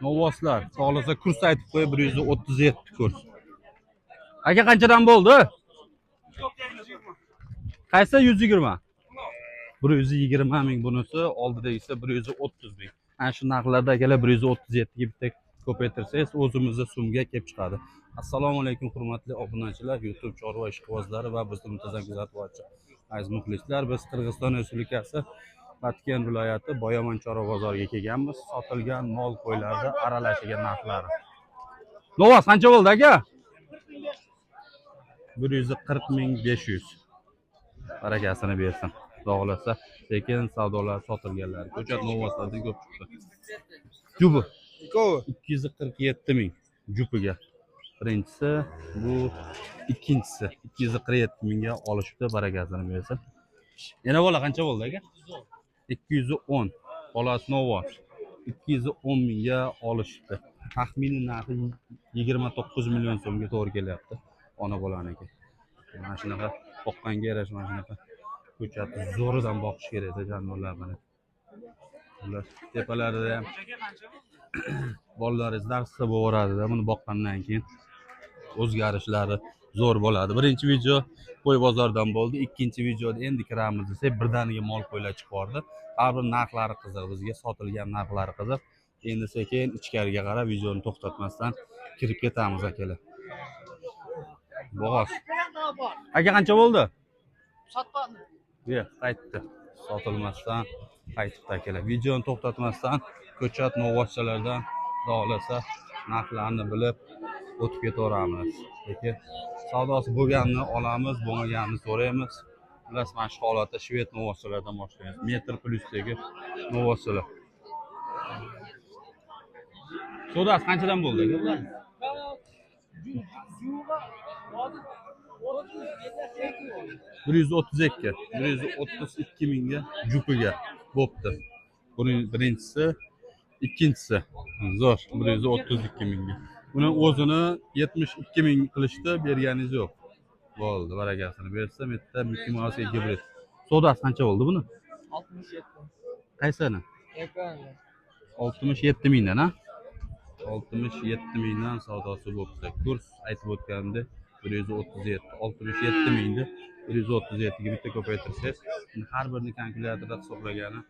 Novoslar. Xohlasa kurs aytib qo'y, 137 kurs. Aka qanchadan bo'ldi? Qaysi 120? 120 ming bunisi, oldida esa 130 ming. Ana shu narxlarda akalar 137 ga bitta ko'paytirsangiz o'zimizda so'mga kelib chiqadi. Assalomu alaykum hurmatli obunachilar, YouTube chorva ishqibozlari va bizni muntazam kuzatuvchi aziz muxlislar. Biz Qirg'iziston Respublikasi Batken viloyati Boyomon chorva bozoriga kelganmiz. Sotilgan mol qo'ylarda aralashigan narxlari. Novas qancha bo'ldi aka? 140.500. Barakasini bersin. Xohlasa sekin savdolar sotilganlar. Ko'chat novoslardan ko'p chiqdi. Jupi 247 ming jupiga. Birinchisi, bu ikkinchisi 247 mingga olishibdi, barakasini bersin. Yana bola qancha bo'ldi aka? 210. Bolasi novos 210 mingga olishibdi. Taxminiy narxi 29 million so'mga to'g'ri kelyapti. Ona bolaniki. Mana shunaqa boqqanga yarasha mana shunaqa ko'chatni zo'ridan boqish kerak edi jonivorlar mana. Ular tepalarida ham bolalaringiz darsda bo'laveradi-da, buni boqqandan keyin o'zgarishlari zo'r bo'ladi. Birinchi video qo'y bozoridan bo'ldi. Ikkinchi videoda endi kiramiz desak, birdaniga mol qo'ylar chiqib bordi. Har bir narxlari qiziq, bizga sotilgan narxlari qiziq. Endi sekin ichkariga qarab videoni to'xtatmasdan kirib ketamiz akalar. Bo'g'oz. Aka qancha bo'ldi? Sotmadi. Yo'q, qaytdi. Sotilmasdan qaytibdi akalar. Videoni to'xtatmasdan ko'chat novvoschalardan xohlasa narxlarni bilib o'tib ketaveramiz. Lekin savdosi bo'lganini olamiz, bo'lmaganini so'raymiz. Bilasizmi, mana shu holatda shved novvoschalardan boshlaymiz. Metr plyusdagi novvoschalar. Savdosi qanchadan bo'ldi aka bular? 132 mingga jupiga bo'pti. Buning birinchisi, ikkinchisi zo'r 132 mingga. Buni o'zini 72 ming qilishdi, berganingiz yo'q. Bo'ldi, barakasini bersa, bitta Mickey Mouse gibrid. Savdosi qancha bo'ldi buni? 67. Qaysini? Ekranni. 67 mingdan, ha? 67 mingdan savdosi bo'pti. Kurs aytib o'tganda 137, 67 mingni 137 ga bitta ko'paytirsangiz, har birini kalkulyatorda hisoblagani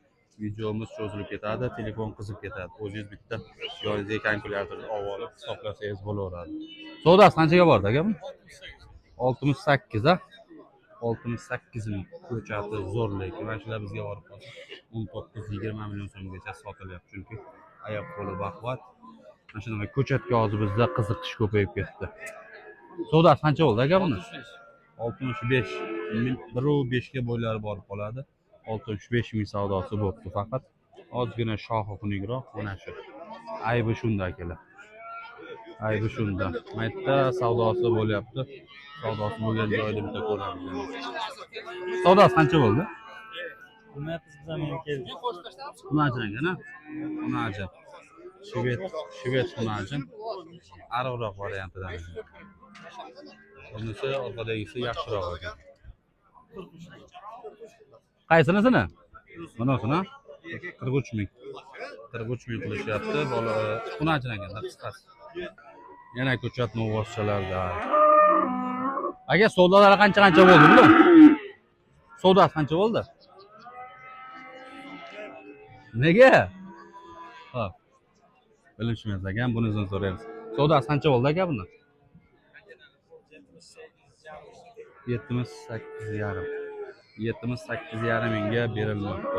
videomiz cho'zilib ketadi, telefon qizib ketadi. O'zingiz bitta joyingizga kalkulyatorni olib hisoblasangiz bo'laveradi. Savdosi qanchaga bordi aka bu? 68, ha? 68 ming. Ko'chati zo'r, lekin mana shular bizga borib qolsa 19-20 million so'mgacha sotilyapti, chunki oyoq qo'li baquvvat. Mana shunaqa ko'chatga hozir bizda qiziqish ko'payib ketdi. Savdosi qancha bo'ldi aka buni? 65. 1.5 ga bo'ylari borib qoladi. 65 ming savdosi bo'pti, faqat ozgina shoxi xunukroq mana shu. Aybi shunda akalar. Aybi shunda. Maytda savdosi bo'lyapti. Savdosi bo'lgan joyda bitta ko'ramiz. Savdosi qancha bo'ldi? Nima bizdan keldi? Unajangana? Unajang. Shved unajang. Ariqroq variantidan. Bunisi orqadagisi yaxshiroq ekan. Qaysinisini? Bunisini? 43 ming. 43 ming qilishyapti. Bola unajanganda qisqasi. Yana ko'chat novvoschalarda. Aka savdolar qancha bo'ldi bular? Savdosi qancha bo'ldi? Nega? Ha. Bilishmaymiz ekan, bunisini so'raymiz. Savdosi qancha bo'ldi aka buni? 78,5. 78,5 mingga berilmoqda.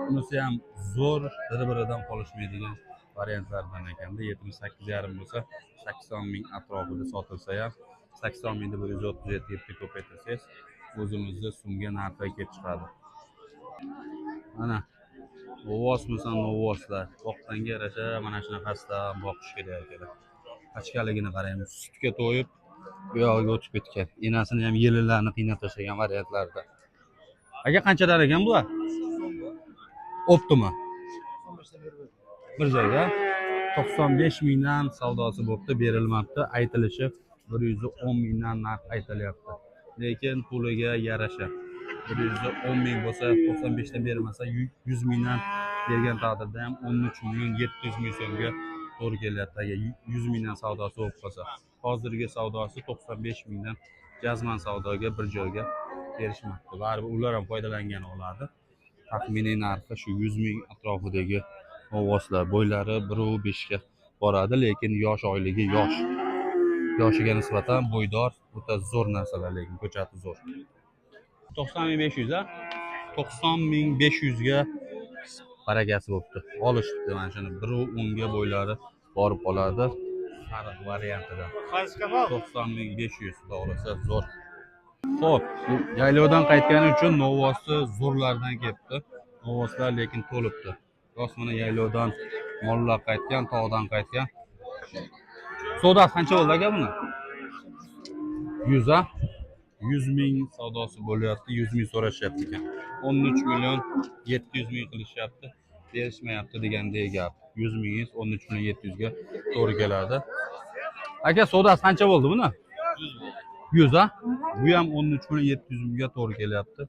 Bunisi ham zo'r, bir-biridan qolishmaydigan variantlardan ekanda. 78,5 bo'lsa, 80 ming atrofida sotilsa ham 80 mingni 137 ga ko'paytirsangiz, o'zimizda so'mga narxga kelib chiqadi. Mana novvosmisan novvoslar. Boqqanga yarasha mana shunaqasidan boqish kerak ekan. Ochkaligini qaraymiz. Sutga to'yib, bu yoqqa o'tib ketgan. Enasini ham yellarni qiynab tashlagan variantlarda. Aka qanchadan ekan bular? Optima. Bir joyga 95 mingdan savdosi bo'pti, berilmabdi. Aytilishi 110 mingdan narx aytilyapti. Lekin puliga yarasha. 110 ming bo'lsa, 95 dan bermasa 100 mingdan bergan taqdirda ham 13 million 700 ming so'mga to'g'ri kelyapti. Agar 100 mingdan savdosi bo'lib qolsa, hozirgi savdosi 95 mingdan jazman savdoga bir joyga berishmoqda. Baribir ular ham foydalangani oladi. Taxminiy narxi shu 100 ming atrofidagi ovozlar bo'ylari 1.5 ga boradi, lekin yosh oyligi yosh. Yoshiga nisbatan bo'ydor, o'ta zo'r narsalar, lekin ko'chati zo'r. 90.500 a 90.500 ga barakasi bo'libdi. Olishibdi mana shuni 1.10 ga bo'ylari borib qoladi. Sariq variantida 90.500 to'g'risi zo'r. Xo'p, yaylovdan qaytgani uchun Novosni zo'rlardan kelibdi. Novoslar lekin to'libdi. Rostmana yaylovdan mollar qaytgan, tog'dan qaytgan. Savdosi qancha bo'ldi aka buni? 100 a 100 ming savdosi bo'lyapti, 100 ming so'rashyapti ekan. 13 million 700 ming qilishyapti. Berishmayapti degandek gap. 100 mingiz 13 million 700 ga to'g'ri keladi. Aka, savdosi qancha bo'ldi buni? 100 a? Bu ham 13 million 700 mingga to'g'ri kelyapti.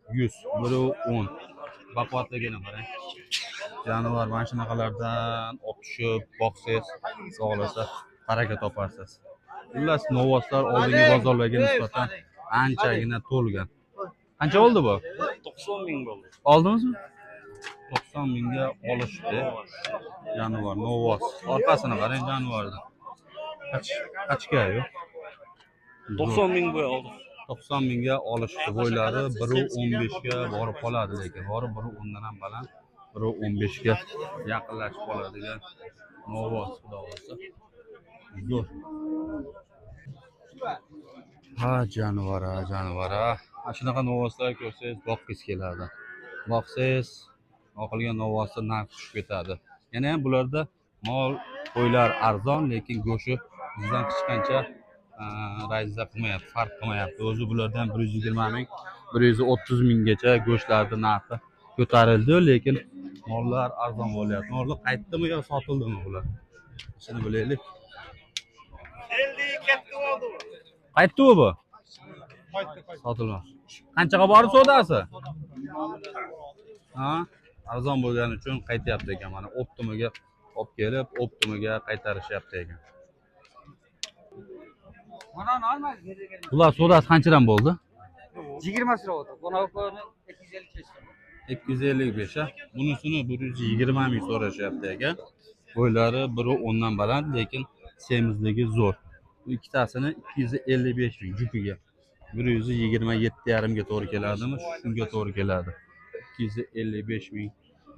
100, 1.10. Baquvvatligini qarang. Jonivor mana shunaqalardan olib tushib, boqsangiz, sog'lasa, baraka toparsiz. Xullas, Novoslar oldingi bozorlarga nisbatan anchagina to'lgan. Qancha bo'ldi bu? 90 ming bo'ldi. Oldingizmi? 90 mingga olishdi. Jonivor, Novos. Orqasini qarang jonivorni. Qachga yo'q? 90 ming bo'y oldi. 90 mingga olishdi. Bo'ylari 1.15 ga borib qoladi, lekin borib 1.10 dan ham baland, 1.15 ga yaqinlashib qoladigan Novos xudo xolasa. Zo'r. Ha, jonivor. Mana shunaqa Novoslar ko'rsangiz boqqingiz keladi. Boqsangiz, oqilgan Novosni narxi tushib ketadi. Yana ham bularda mol, qo'ylar arzon, lekin go'shi bizdan chiqqancha razza qilmayapti, farq qilmayapti. O'zi bulardan 120 ming, 130 minggacha go'shtlarning narxi ko'tarildi, lekin mollar arzon bo'lyapti. Mollar qaytdimi yo sotildimi bular? Shuni bilaylik. Qaytdimi bu? Sotilmas. Qanchaga bordi savdosi? Ha? Arzon bo'lgani uchun qaytyapti ekan. Mana Optimaga olib kelib, Optimaga qaytarishyapti ekan. Bular savdosi qanchadan bo'ldi? 20 lira oldu. Konaklarını 255. 255 ha. Bunisini 120 ming so'rashyapti ekan. Bo'ylari 1.10 dan baland, lekin semizligi zo'r. Bu ikkitasini 255 ming jupiga. 127,5 ga to'g'ri keladimi? Shunga to'g'ri keladi. 255 ming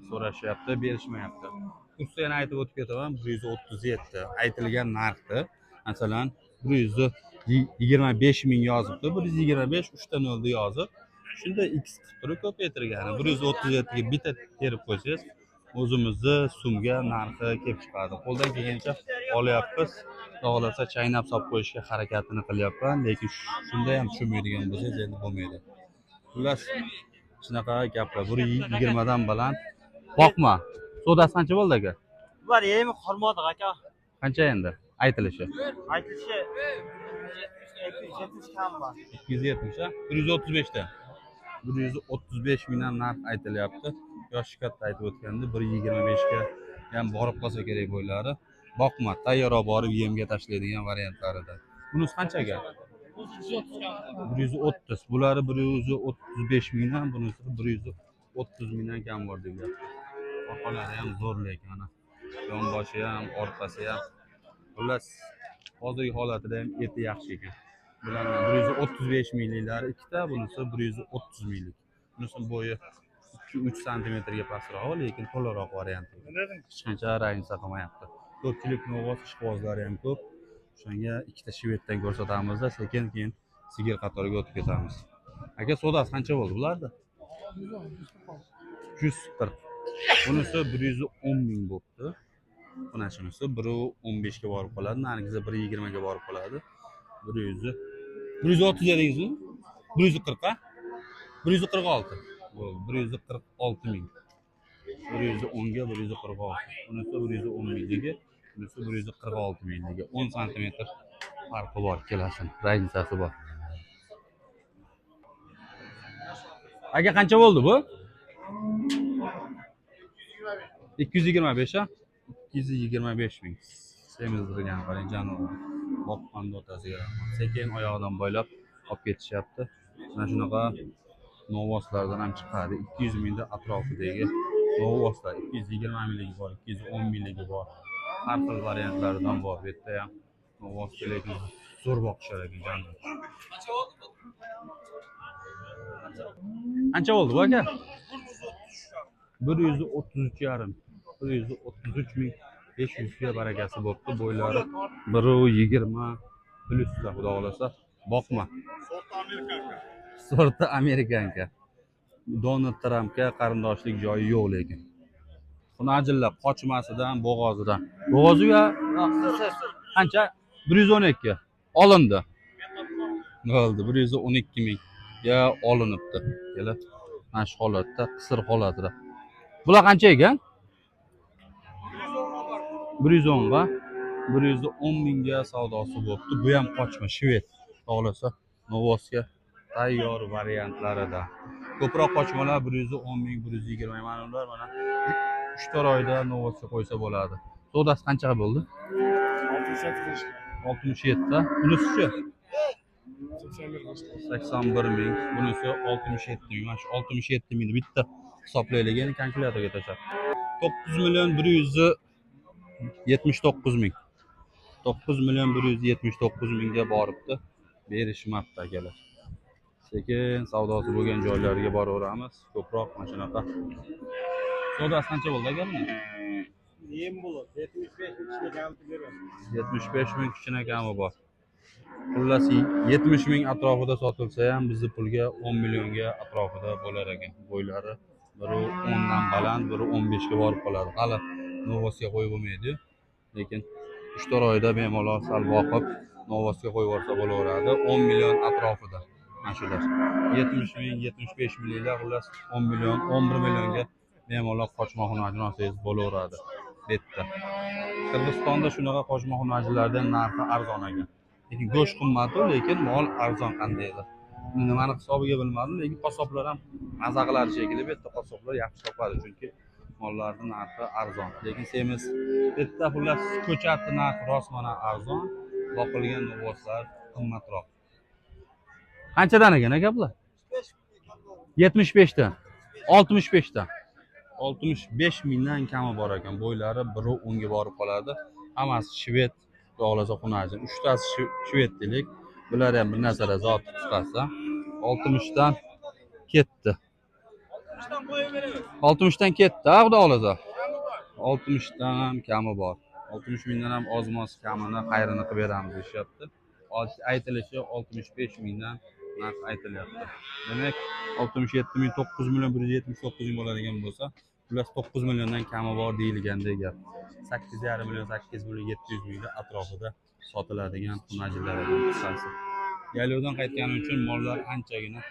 so'rashyapti, berishmayapti. Kursni yana aytib o'tib ketaman, 137 aytilgan narxda. Masalan, 125 ming yozibdi, 125 3 ta 0 yozib, shunda x qilib turib ko'paytirgani. 137 ga bitta terib qo'ysangiz, o'zimizni sumga narxi kelib chiqadi. Qo'ldan kelgancha olyapmiz. Xohlasa chaynab solib qo'yishga harakatini qilyapman, lekin shunda ham tushunmaydigan bo'lsangiz endi bo'lmaydi. Xullas, shunaqa gaplar. 120 dan baland. Boqma. Savdosi qancha bo'ldi aka? Bular yemi qolmadi aka. Qancha endi aytilishi? Aytilishi 270 kam bor. 270 ha? 135 ta. 135 mingdan narx aytilyapti. Yoshi katta aytib o'tganda 125 ga ham borib qolsa kerak bo'ylari. Boqma, tayyorroq borib yemga tashlaydigan variantlarida. Bunisi qanchaga? 130. Bulari 135 mingdan, bunisi 130 mingdan kam bor deyapti. Orqalari ham zo'r lekin mana. Yonboshi ham, orqasi ham. Xullas, hozirgi holatida ham eti yaxshi ekan. Bularning 135 mingliklar ikkita, bunisi 130 minglik. Bunisi bo'yi 2-3 santimetrga pastroq, lekin to'laroq varianti. Hech qancha raznica qilmayapti. Ko'pchilik Novos ishqibozlari ham ko'p. Shunga ikkita shveddan ko'rsatamizda, sekin keyin sigir qatoriga o'tib ketamiz. Aka, savdosi qancha bo'ldi bularda? 140. Bunisi 110 ming bo'pti. Buna shunisi 1.15 ga borib qoladi, narigisi 1.20 ga borib qoladi. 130 dedingizmi? 140 ha? 146. Bo'ldi, 146 ming. 110 ga 146. Bunisi 110 mingligi, bunisi 146 mingligi. 10 santimetr farqi bor, kelasin. Raznicasi bor. Aka, qancha bo'ldi bu? 225 ha? 225 ming. Semizdirgan qarang janob. Boqqanda otasiga. Sekin oyog'idan bo'ylab olib ketishyapti. Mana shunaqa novvoslardan ham chiqadi. 200 mingda atrofidagi novvoslar 220 mingligi bor, 210 mingligi bor. Har xil variantlaridan bor. Bu yerda ham novvos lekin zo'r boqishar ekan janob. Qancha bo'ldi bu aka? 133,5. 133,500 ga barakasi bo'pti. Bo'ylari 120 plyusda xudo xolasa. Boqma. Sorta Amerikanka. Donald Trampga qarindoshlik joyi yo'q lekin. Xunajillar qochmasidan, bo'g'ozidan. Bo'g'oziga qancha? 112 olindi. Bo'ldi, 112 ming ga olinibdi. Kela mana shu holatda, qisir holatida. Bular qancha ekan? 110 ga 110 mingga savdosi bo'pti. Bu ham qochma shved. Xohlasa novvosga tayyor variantlarida. Ko'proq qochmalar 110 ming, 120 ming ular mana 3-4 oyda novvosga qo'ysa bo'ladi. Savdosi qancha bo'ldi? 67 ta. Bunisi 81 ming. Bunisi 67 ming. Mana shu 67 mingni bitta hisoblaylik, ya'ni kalkulyatorga tashlab. 9 million 179 ming. 9 million 179 mingga boribdi. Berishmoqda akalar. Sekin savdosi bo'lgan joylarga boraveramiz. Ko'proq mana shunaqa. Savdosi qancha bo'ldi aka buni? Yem bo'ladi. 75 ming kichkina kami beradi. 75 ming kichkina kami bor. Xullas 70 ming atrofida sotilsa ham bizni pulga 10 millionga atrofida bo'lar ekan. Bo'ylari biri 10 dan baland, biri 15 ga borib qoladi. Hali novvosga qo'yib bo'lmaydi. Lekin 3-4 oyda bemalol sal boqib novvosga qo'yib yuborsa bo'laveradi. 10 million atrofida. Mana shular. 70 ming, 75 minglar xullas 10 million, 11 millionga bemalol qochmoqni olsangiz bo'laveradi. Bitta. Qirg'izistonda shunaqa qochmoqlardan narxi arzon ekan. Lekin go'sht qimmat, lekin mol arzon qandaydir. Nimani hisobiga bilmadim, lekin qassoblar ham maza qilar shekilli, bu yerda qassoblar yaxshi topadi, chunki mollarning narxi arzon. Lekin semiz bitta xullas ko'chatning narxi rostmana arzon, boqilgan novvoslar qimmatroq. Qanchadan ekan aka bular? 75 dan. 65 dan. 65 mingdan kami bor ekan. Bo'ylari 110 ga borib qoladi. Hammasi shved, xohlasa xunajin. 3 tasi shved dedik. Bular ham bir narsada zot qisqasi. 60 dan ketdi. 60 dan ketdi, xudo xolasa. 60 dan ham kami bor. 60 mingdan ham ozmoz kamini xayrini qilib beramiz deyapti. Aytilishi 65 mingdan narx aytilyapti. Demak 67 ming, 9 million 179 ming bo'ladigan bo'lsa, plus 9 milliondan kami bor deyilganda gap. 8,5 million, 8 million 700 ming atrofida sotiladigan xunajillardan qisqasi. Yaylovdan qaytgani uchun mollar anchagina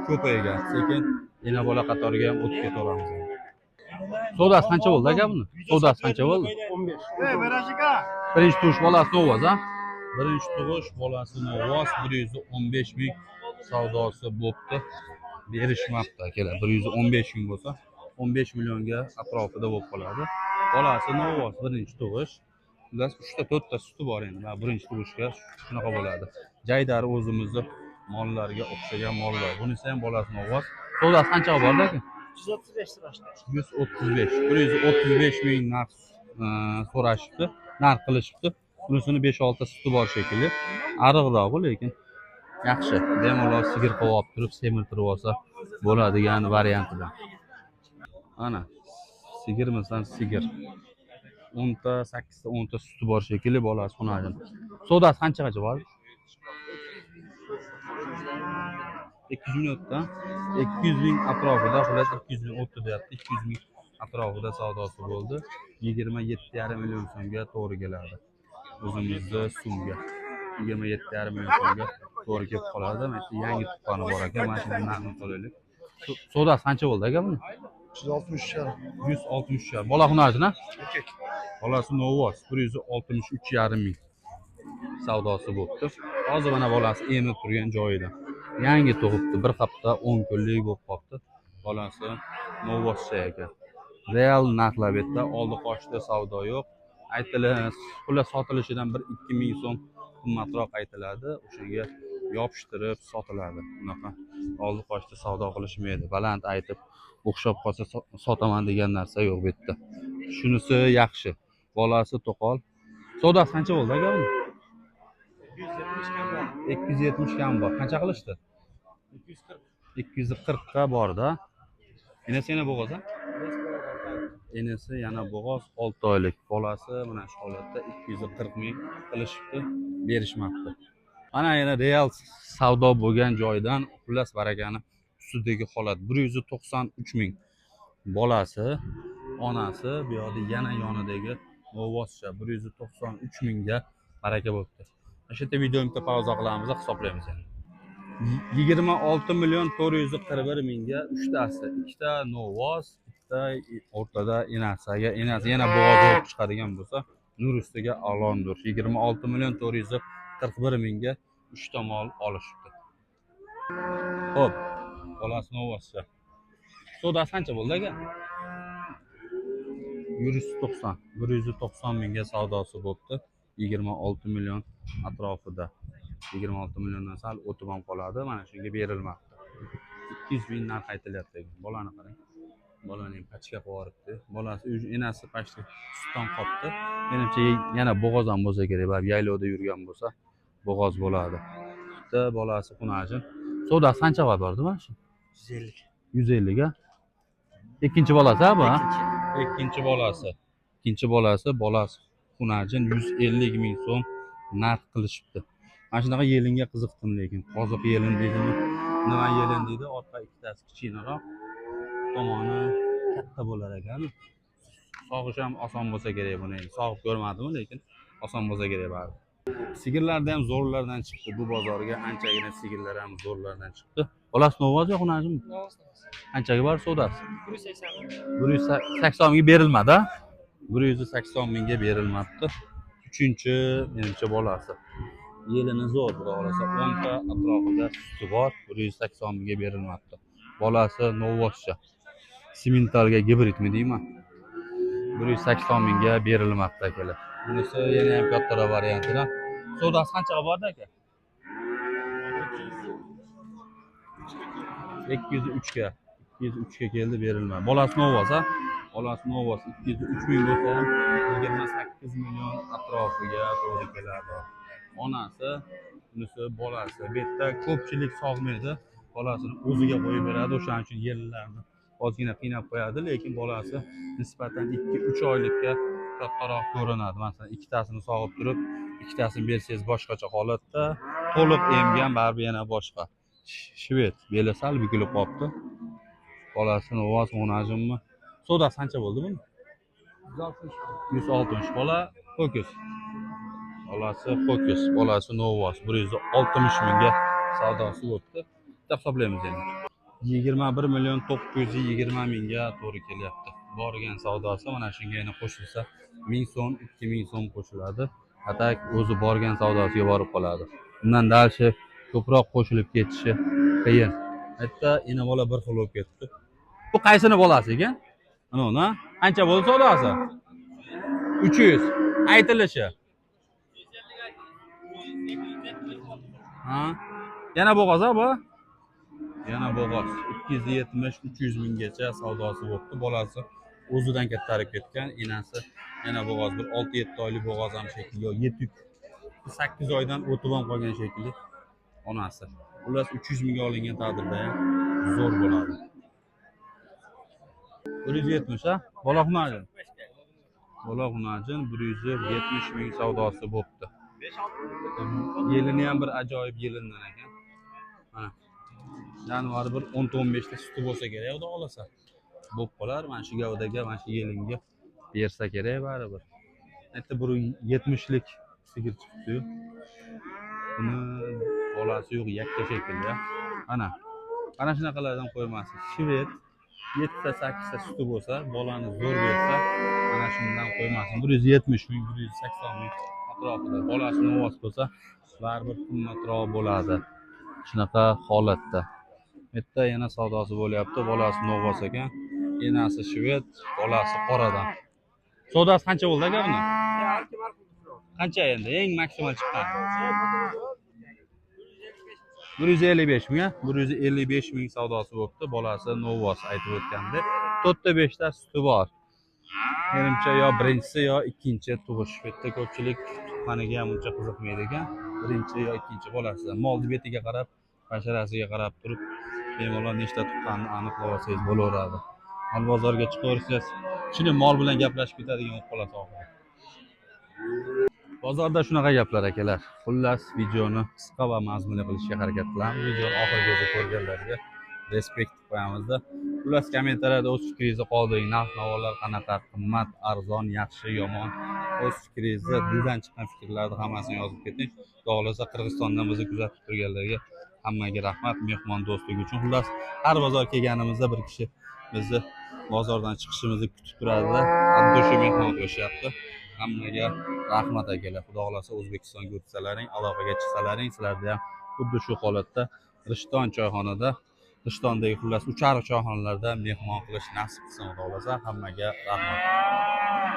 ko'paygan. Sekin yana bola qatoriga ham o'tib ketaveramiz. Savdosi qancha bo'ldi aka buni? Savdosi qancha bo'ldi? 15. Birinchi tug'ish bolasi novvoz, ha? Birinchi tug'ish bolasi novvoz 115 ming savdosi bo'pti. Berishmoqda akalar. 115 ming bo'lsa 15 millionga atrofida bo'lib qoladi. Bolasi novvoz birinchi tug'ish. Plus 3 ta 4 ta suti bor endi. Mana birinchi tug'ishga shunaqa bo'ladi. Jaydari o'zimizning mollarga o'xshagan mollar. Bunisi ham bolasi novvoz. Savdosi qancha bordi aka? 135 lira. 135. 135 ming narx so'rashibdi, narx qilishibdi. Bunisini 5-6 ta suti bor shekilli. Ariqroq, lekin yaxshi. Bemalol sigir qilib olib turib, semirtirib olsa bo'ladigan variantidan. Ana, sigirmizdan sigir. 10 ta, 8 ta, 10 ta suti bor shekilli bolasi xunajin. Savdosi qanchaga bor? 200 minutdan 200 ming atrofida, xullas 200 ming o'tdi deyapti. 200 ming atrofida savdosi bo'ldi. 27,5 million so'mga to'g'ri keladi. O'zimizda so'mga 27,5 million so'mga to'g'ri kelib qoladi. Mana shu yangi tuqqani bor ekan. Mana shuni narxini so'raylik. Savdosi qancha bo'ldi aka buni? 163. 163. Bola xunajin, ha? Bolasi novvoz 163,5 ming savdosi bo'pti. Hozir mana bolasi emib turgan joyida. Yangi tug'ibdi, bir hafta 10 kunlik bo'lib qoldi. Bolasi novvozcha ekan. real narxlar bu yerda, oldi qochdi savdo yo'q. Aytiladi, xullas sotilishidan 1-2 ming so'm qimmatroq aytiladi. O'shanga yopishtirib sotiladi. Bunaqa oldi qochdi savdo qilishmaydi. Baland aytib o'xshab qolsa sotaman degan narsa yo'q bu yerda. Shunisi yaxshi. Bolasi to'qol. Savdosi qancha bo'ldi aka buni? 270 kam bor. 270 kam bor. Qancha qilishdi? 240. 240 ga borda. Enasi yana bo'g'oz, enasi yana bo'g'oz 6 oylik. Bolasi mana shu holatda 240 ming qilishibdi, berishmabdi. Mana yana real savdo bo'lgan joydan xullas barakani ustidagi holat 193 ming. Bolasi, onasi, bu yoqda yana yonidagi novvoscha 193 mingga baraka bo'libdi. O'sha yerda videoni pauza qilamiz, hisoblaymiz endi. 26 million 441 mingga 3 tasi, 2 ta novvoz, bitta o'rtada enasiga, enasi yana bo'g'oz olib chiqadigan bo'lsa, nur ustiga alondir. 26 million 441 mingga 3 ta mol olishibdi. Xo'p, bolasi novvoscha. Savdosi qancha bo'ldi aka? 190 mingga savdosi bo'libdi. 26 million atrofida. 26 milliondan sal o'tib ham qoladi. Mana shunga berilmoqda. 200 ming narx aytilyapti. Bolani qarang. Bolani ham pachka qilib yuboribdi. Bolasi enasi pachka sutdan qopdi. Menimcha yana bo'g'oz ham bo'lsa kerak. Bari yaylovda yurgan bo'lsa, bo'g'oz bo'ladi. Bitta bolasi xunajin. Savdosi qancha bordi mana shu? 150. 150 ga. Ikkinchi bolasi bu? Ikkinchi bolasi, bolasi xunajin 150 ming so'm narx qilishibdi. Mana shunaqa yelinga qiziqdim, lekin qoziq yelin deydimi? Nima yelin deydi? Orqa ikkitasi kichikroq, tomoni katta bo'lar ekan. Sog'ish ham oson bo'lsa kerak buni. Sog'ib ko'rmadim, lekin oson bo'lsa kerak bari. Sigirlarda ham zo'rlardan chiqdi. Bu bozorga anchagina sigirlar ham zo'rlardan chiqdi. Bolasi novvoz yo'q, xunajin. Qanchaga bor savdosi? 180 mingga berilmadi. 180 mingga berilmabdi. 3-chi menimcha bolasi. Yelini zo'r, xudo xolasa 10 ta atrofida suti bor. 180 mingga berilmabdi. Bolasi novvoscha. Simentalga gibridmi deyman. 180 mingga berilmoqda akalar. Bunisi yana ham kattaroq variantidan. Savdosi qanchaga bordi aka? 203 ga. 203 ga keldi, berilmadi. Bolasi novvoz, ha? Bolasi novvoz 203 ming bo'lsa ham 28 million atrofiga to'g'ri keladi. Onasi, bunisi bolasi. Bu yerda ko'pchilik sog'maydi. Bolasini o'ziga qo'yib beradi, o'shaning uchun yerlarni ozgina qiynab qo'yadi, lekin bolasi nisbatan 2-3 oylikka kattaroq ko'rinadi. Masalan, ikkitasini sog'ib turib, ikkitasini bersangiz boshqacha holatda, to'liq emgan baribir yana boshqa. Shved, beli sal bukilib qolibdi. Bolasi novvoz xunajinmi? Savdosi qancha bo'ldi buni? 160. Bola ho'kiz. Bolasi ho'kiz, bolasi novvoz 160 mingga savdosi bo'libdi. Bitta hisoblaymiz endi. 21 million 920 mingga to'g'ri kelyapti. Borgan savdosi mana shunga yana qo'shilsa 1000 so'm, 2000 so'm qo'shiladi. Atak o'zi borgan savdosiga borib qoladi. Bundan dalshi ko'proq qo'shilib ketishi qiyin. Hatto ina bola bir xil bo'lib ketdi. Bu qaysini bolasi ekan? Mana, qancha bo'ldi savdosi? 300. Aytilishi. Ha? Yana bo'g'oz bu? Yana bo'g'oz. 270-300 minggacha savdosi bo'libdi. Bolasi o'zidan kattarib ketgan, enasi yana bo'g'oz, bir 6-7 oylik bo'g'oz ham shekilli, yo 7-8 oydan o'tib ham qolgan shekilli onasi. Ular 300 mingga olingan taqdirda ham zo'r bo'ladi. 170 ha? Bola xunajin. Bola xunajin 170 ming savdosi bo'libdi. Yelini ham bir ajoyib yelindan ekan. Mana. Yanvar bir 10-15 ta suti bo'lsa kerak, xudo xolasa. Bo'p qolar, mana shu gavdaga, mana shu yelinga bersa kerak baribir. Aytdi 170lik sigir chiqdi. Buni bolasi yo'q, yakka shekilli. Ana shunaqalardan qo'ymasin. Shved 7-8 ta suti bo'lsa, bolani zo'r bersa, mana shundan qo'ymasin. 170 ming, 180 ming atrofida. Bolasi novvoz bo'lsa, baribir qimmatroq bo'ladi. Shunaqa holatda. Bu yerda yana savdosi bo'lyapti. Bolasi novvoz ekan. enasi shved, bolasi qoradan. Savdosi qancha bo'ldi aka buni? Qancha endi eng maksimal chiqqan? 155 ming, 155 ming savdosi bo'libdi. Bolasi Novos aytib o'tgandi. 4 ta suti bor. Menimcha yo birinchisi yo ikkinchi tug'ish. Bu yerda ko'pchilik tuqqaniga ham uncha qiziqmaydi ekan. Birinchi yo ikkinchi bolasi. Molni betiga qarab, basharasiga qarab turib, bemalol nechta tuqqanini aniqlab olsangiz bo'laveradi. Mol bozorga chiqaversangiz, shuni mol bilan gaplashib ketadigan bo'lib qolasiz oxiri. Bozorda shunaqa gaplar akalar. Xullas videoni qisqa va mazmunli qilishga harakat qilamiz. Videoni oxirigacha ko'rganlarga respekt qo'yamizda. Xullas kommentariyada o'z fikringizni qoldiring. Narx-navolar qanaqa, qimmat, arzon, yaxshi, yomon, o'z fikringizni, dildan chiqqan fikrlarni hammasini yozib keting. Xudo xolasa Qirg'izistondan bizni kuzatib turganlarga hammaga rahmat, mehmon do'stligi uchun. Xullas har bozor kelganimizda bir kishi bizni bozordan chiqishimizni kutib turadi. Abdushu mehmon qo'shyapti. Hammaga rahmat akalar. Xudo xolasa O'zbekistonga o'tsalaring, aloqaga chiqsalaring, sizlarda ham xuddi shu holatda Rishton choyxonada, Rishtondagi xullas uchar choyxonalarda mehmon qilish nasib qilsin. Xudo xolasa hammaga rahmat.